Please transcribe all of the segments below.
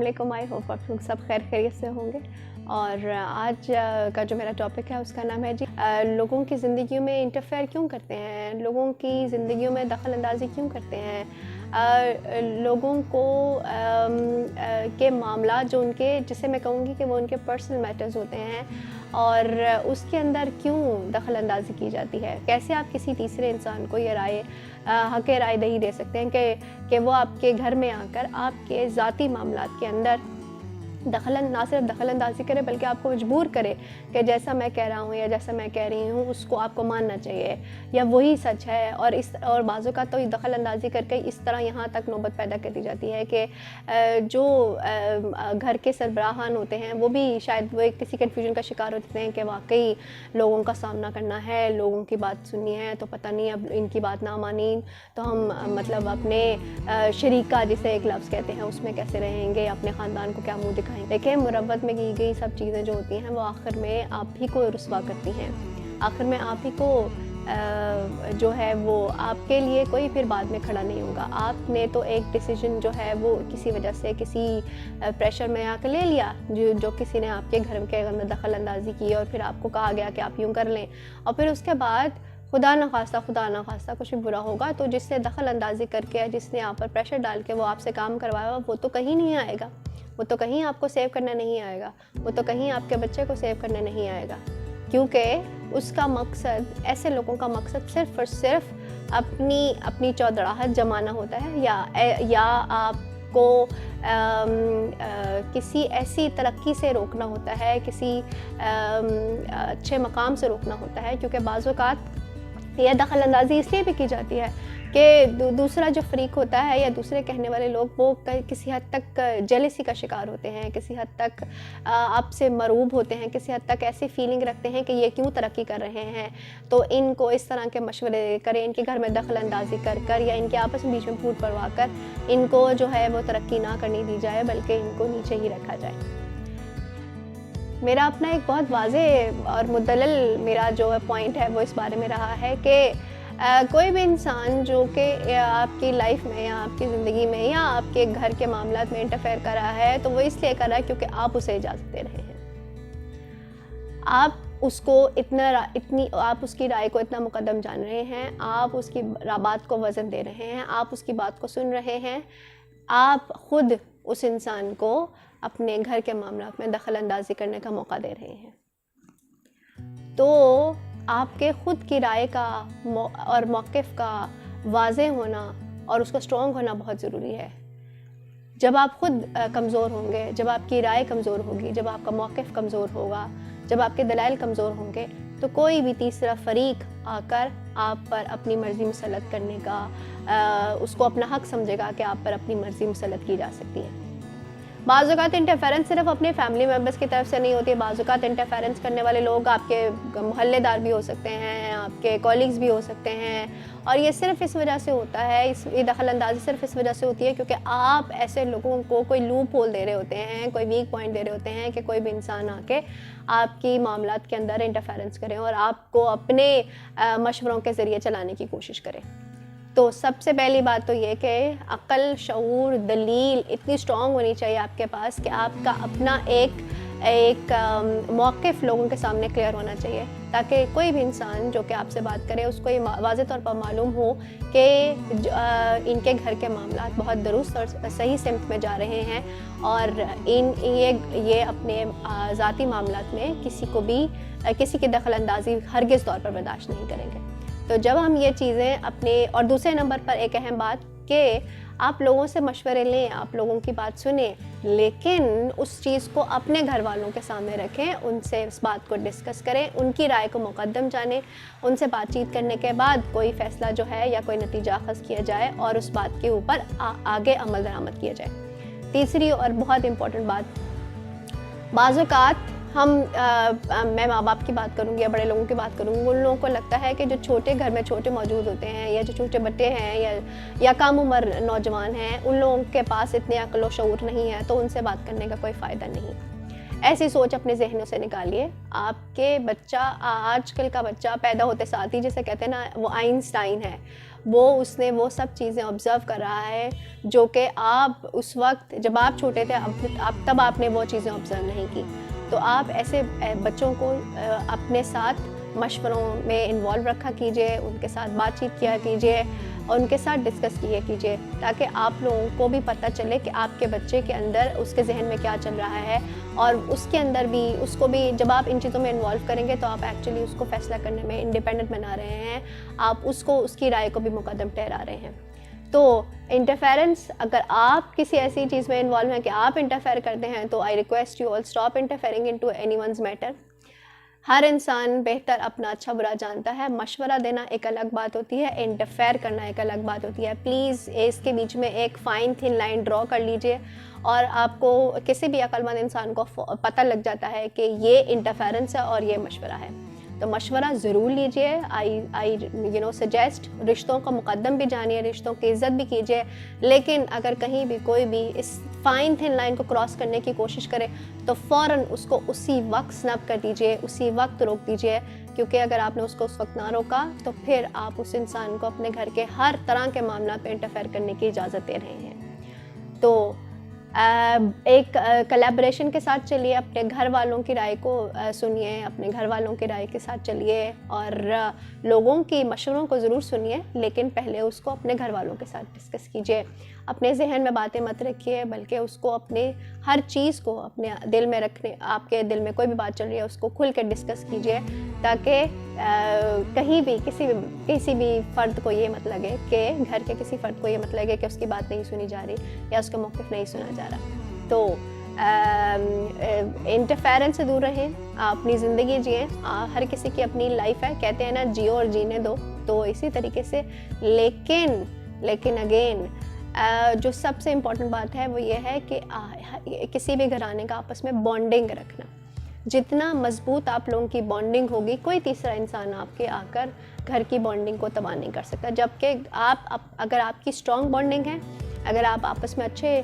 वालेकुम। I hope आप लोग सब खैर खैरियत से होंगे। और आज का जो मेरा टॉपिक है उसका नाम है जी लोगों की ज़िंदगियों में इंटरफेयर क्यों करते हैं, लोगों की ज़िंदगियों में दखल अंदाज़ी क्यों करते हैं, लोगों को के मामला जो उनके, जिसे मैं कहूँगी कि वो उनके पर्सनल मैटर्स होते हैं और उसके अंदर क्यों दखल अंदाज़ी की जाती है। कैसे आप किसी तीसरे इंसान को ये राय हक़ राय नहीं दे सकते हैं कि वो आपके घर में आकर आपके ज़ाती मामलात के अंदर ना सिर्फ दखल अंदाज़ी करे बल्कि आपको मजबूर करे कि जैसा मैं कह रहा हूँ या जैसा मैं कह रही हूँ उसको आपको मानना चाहिए या वही सच है। और बाज़ों का तो दखल अंदाज़ी करके इस तरह यहाँ तक नौबत पैदा कर दी जाती है कि जो घर के सरबराहान होते हैं वो भी शायद वो किसी कन्फ्यूजन का शिकार होते हैं कि वाकई लोगों का सामना करना है, लोगों की बात सुननी है, तो पता नहीं अब इनकी बात ना मानी तो हम मतलब अपने शरीका जिसे एक लफ्ज़ कहते हैं उसमें कैसे रहेंगे, अपने ख़ानदान को क्या मुँह दिखाएंगे। देखिए, मुरव्वत में की गई सब चीज़ें जो होती हैं वो आखिर में आप ही को रुस्वा करती हैं। आखिर में आप ही को जो है वो आपके लिए कोई फिर बाद में खड़ा नहीं होगा। आपने तो एक डिसीजन जो है वो किसी वजह से किसी प्रेशर में आकर ले लिया, जो किसी ने आपके घर के अंदर दखल अंदाज़ी की और फिर आपको कहा गया कि आप यूँ कर लें और फिर उसके बाद खुदा न खास्ता कुछ भी बुरा होगा तो जिससे दखल अंदाज़ी करके जिसने आप पर प्रेशर डाल के वो आपसे काम करवाया वो तो कहीं नहीं आएगा, वो तो कहीं आपको सेव करने नहीं आएगा, वो तो कहीं आपके बच्चे को सेव करने नहीं आएगा, क्योंकि उसका मकसद, ऐसे लोगों का मकसद सिर्फ़ और सिर्फ अपनी चौधराहट जमाना होता है या आपको किसी ऐसी तरक्की से रोकना होता है, किसी अच्छे मकाम से रोकना होता है। क्योंकि बाज़ औक़ात यह दखल अंदाज़ी इसलिए भी की जाती है कि दूसरा जो फ़रीक होता है या दूसरे कहने वाले लोग वो किसी हद तक जेलसी का शिकार होते हैं, किसी हद तक आपसे मरूब होते हैं, किसी हद तक ऐसी फीलिंग रखते हैं कि ये क्यों तरक्की कर रहे हैं, तो इनको इस तरह के मशवरे करें, इनके घर में दखल अंदाज़ी कर या इनके आपस में बीच में फूट पड़वा कर इनको जो है वो तरक्की ना करने दी जाए बल्कि इनको नीचे ही रखा जाए। मेरा अपना एक बहुत वाज़ेह और मुदल्लल मेरा जो पॉइंट है वो इस बारे में रहा है कि कोई भी इंसान जो कि आपकी लाइफ में या आपकी ज़िंदगी में या आपके घर के मामलात में इंटरफेयर कर रहा है तो वो इसलिए कर रहा है क्योंकि आप उसे इजाज़त दे रहे हैं। आप उसकी राय को इतना मुकद्दम जान रहे हैं, आप उसकी बात को वज़न दे रहे हैं, आप उसकी बात को सुन रहे हैं, आप ख़ुद उस इंसान को अपने घर के मामलात में दखल अंदाज़ी करने का मौका दे रहे हैं। तो आपके ख़ुद की राय का और मौक़िफ़ का वाज़ेह होना और उसका स्ट्रॉन्ग होना बहुत ज़रूरी है। जब आप ख़ुद कमज़ोर होंगे, जब आपकी राय कमज़ोर होगी, जब आपका मौक़िफ़ कमज़ोर होगा, जब आपके दलाइल कमज़ोर होंगे तो कोई भी तीसरा फ़रीक आकर आप पर अपनी मर्ज़ी मुसल्लत करने का उसको अपना हक़ समझेगा कि आप पर अपनी मर्ज़ी मुसल्लत की जा सकती है। बाज़ औक़ात इंटरफेरेंस सिर्फ अपने फैमिली मेम्बर्स की तरफ से नहीं होती है। बाज़ औक़ात इंटरफेरेंस करने वाले लोग आपके मोहल्लेदार भी हो सकते हैं, आपके कॉलीग्स भी हो सकते हैं और ये सिर्फ इस वजह से होता है, ये दखल अंदाज़ी सिर्फ इस वजह से होती है क्योंकि आप ऐसे लोगों को कोई लूप होल दे रहे होते हैं, कोई वीक पॉइंट दे रहे होते हैं कि कोई भी इंसान आके आपकी मामलात के अंदर इंटरफेरेंस करें और आपको अपने मशवरों के ज़रिए चलाने की कोशिश करें। तो सबसे पहली बात तो ये कि अक़ल, शऊर, दलील इतनी स्ट्रॉन्ग होनी चाहिए आपके पास कि आपका अपना एक मौक़िफ़ लोगों के सामने क्लियर होना चाहिए ताकि कोई भी इंसान जो कि आपसे बात करे उसको ये वाज़ेह तौर पर मालूम हो कि इनके घर के मामलात बहुत दुरुस्त और सही सिमत में जा रहे हैं और ये अपने ज़ाती मामलात में किसी की दखल अंदाज़ी हरगिज़ तौर पर बर्दाश्त नहीं करेंगे। तो जब हम ये चीज़ें अपने, और दूसरे नंबर पर एक अहम बात कि आप लोगों से मशवरे लें, आप लोगों की बात सुनें, लेकिन उस चीज़ को अपने घर वालों के सामने रखें, उनसे उस बात को डिस्कस करें, उनकी राय को मुकद्दम जानें, उनसे बातचीत करने के बाद कोई फ़ैसला जो है या कोई नतीजा अख़ज़ किया जाए और उस बात के ऊपर आगे अमल दरामद किया जाए। तीसरी और बहुत इम्पॉर्टेंट बात, बाज़ औक़ात मैं माँ बाप की बात करूँगी या बड़े लोगों की बात करूँगी, उन लोगों को लगता है कि जो छोटे घर में छोटे मौजूद होते हैं या जो छोटे बच्चे हैं या कम उम्र नौजवान हैं, उन लोगों के पास इतने अक्ल व शऊर नहीं है तो उनसे बात करने का कोई फ़ायदा नहीं। ऐसी सोच अपने जहनों से निकालिए। आपके बच्चा, आजकल का बच्चा पैदा होते साथ ही, जैसे कहते हैं ना, वो आइंस्टाइन है, उसने वो सब चीज़ें ऑब्ज़र्व कर रहा है जो कि आप उस वक्त जब आप छोटे थे, अब तब आपने वो चीज़ें ऑब्ज़र्व नहीं की। तो आप ऐसे बच्चों को अपने साथ मशवरों में इन्वॉल्व रखा कीजिए, उनके साथ बातचीत किया कीजिए और उनके साथ डिस्कस किया कीजिए, ताकि आप लोगों को भी पता चले कि आपके बच्चे के अंदर, उसके जहन में क्या चल रहा है, और उसके अंदर भी, उसको भी जब आप इन चीज़ों में इन्वॉल्व करेंगे तो आप एक्चुअली उसको फ़ैसला करने में इंडिपेंडेंट बना रहे हैं, आप उसको, उसकी राय को भी मुकद्दम ठहरा रहे हैं। तो इंटरफेरेंस, अगर आप किसी ऐसी चीज़ में इन्वॉल्व हैं कि आप इंटरफेयर करते हैं, तो I request you all stop interfering into anyone's matter. हर इंसान बेहतर अपना अच्छा बुरा जानता है। मशवरा देना एक अलग बात होती है, इंटरफेयर करना एक अलग बात होती है। प्लीज़ इसके बीच में एक फ़ाइन थिन लाइन ड्रॉ कर लीजिए, और आपको, किसी भी अक्लमंद इंसान को पता लग जाता है कि ये इंटरफेरेंस है और ये मशवरा है। तो मशवरा ज़रूर लीजिए। आई सजेस्ट, रिश्तों का मुकद्दम भी जानिए, रिश्तों की इज़्ज़त भी कीजिए, लेकिन अगर कहीं भी कोई भी इस फ़ाइन थिन लाइन को क्रॉस करने की कोशिश करे तो फ़ौरन उसको उसी वक्त स्नैप कर दीजिए, उसी वक्त रोक दीजिए, क्योंकि अगर आपने उसको उस वक्त ना रोका तो फिर आप उस इंसान को अपने घर के हर तरह के मामला पे इंटरफेयर करने की इजाज़त दे रहे हैं। तो एक कोलैबोरेशन के साथ चलिए, अपने घर वालों की राय को सुनिए, अपने घर वालों की राय के साथ चलिए, और लोगों की मशवरों को ज़रूर सुनिए, लेकिन पहले उसको अपने घर वालों के साथ डिस्कस कीजिए। अपने जहन में बातें मत रखिए, बल्कि उसको अपने हर चीज़ को अपने दिल में रखने, आपके दिल में कोई भी बात चल रही है उसको खुल कर डिस्कस कीजिए, ताकि कहीं भी किसी भी फ़र्द को ये मत लगे कि, घर के किसी फ़र्द को ये मत लगे कि उसकी बात नहीं सुनी जा रही या उसका मौक़िफ़ नहीं सुना जा रहा। तो इंटरफेरेंस से दूर रहें, अपनी ज़िंदगी जिएँ। हर किसी की अपनी लाइफ है, कहते हैं ना, जियो और जीने दो, तो इसी तरीके से। लेकिन अगेन जो सबसे इम्पॉर्टेंट बात है वो ये है कि किसी भी घराने का आपस में बॉन्डिंग रखना। जितना मजबूत आप लोगों की बॉन्डिंग होगी, कोई तीसरा इंसान आपके आकर घर की बॉन्डिंग को तबाह नहीं कर सकता। जबकि अगर आपकी स्ट्रॉन्ग बॉन्डिंग है, अगर आप आपस में अच्छे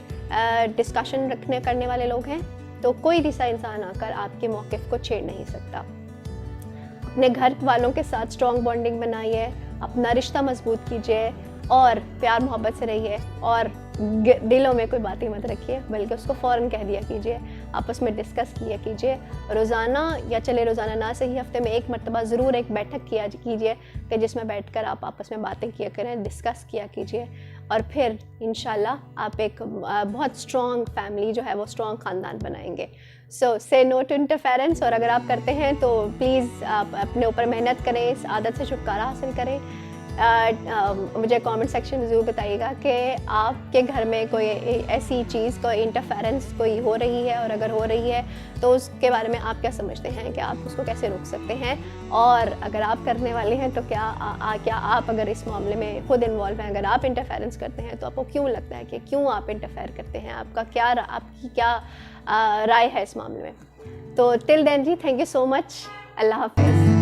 डिस्कशन करने वाले लोग हैं, तो कोई तीसरा इंसान आकर आपके मौक़िफ़ को छेड़ नहीं सकता। अपने घर वालों के साथ स्ट्रॉन्ग बॉन्डिंग बनाइए, अपना रिश्ता मजबूत कीजिए, और प्यार मोहब्बत से रहिए, और दिलों में कोई बातें मत रखिए, बल्कि उसको फ़ौरन कह दिया कीजिए, आपस में डिस्कस किया कीजिए। रोज़ाना, या चले रोज़ाना ना सही, हफ्ते में एक मरतबा ज़रूर एक बैठक कीजिए कि जिसमें बैठकर आप आपस में बातें किया करें, डिस्कस किया कीजिए, और फिर इंशाल्लाह आप एक बहुत स्ट्रॉन्ग फैमिली जो है वो स्ट्रॉन्ग ख़ानदान बनाएंगे। सो से नो टू इंटरफेरेंस, और अगर आप करते हैं तो प्लीज़ आप अपने ऊपर मेहनत करें, इस आदत से छुटकारा हासिल करें। मुझे कमेंट सेक्शन में ज़रूर बताइएगा कि आपके घर में कोई ऐसी चीज़, कोई इंटरफेरेंस कोई हो रही है, और अगर हो रही है तो उसके बारे में आप क्या समझते हैं कि आप उसको कैसे रोक सकते हैं, और अगर आप करने वाले हैं तो क्या आप अगर इस मामले में खुद इन्वॉल्व हैं, अगर आप इंटरफेरेंस करते हैं तो आपको क्यों लगता है कि क्यों आप इंटरफेयर करते हैं, आपकी क्या राय है इस मामले में। तो टिल देन जी, थैंक यू सो मच, अल्लाह हाफ़िज़।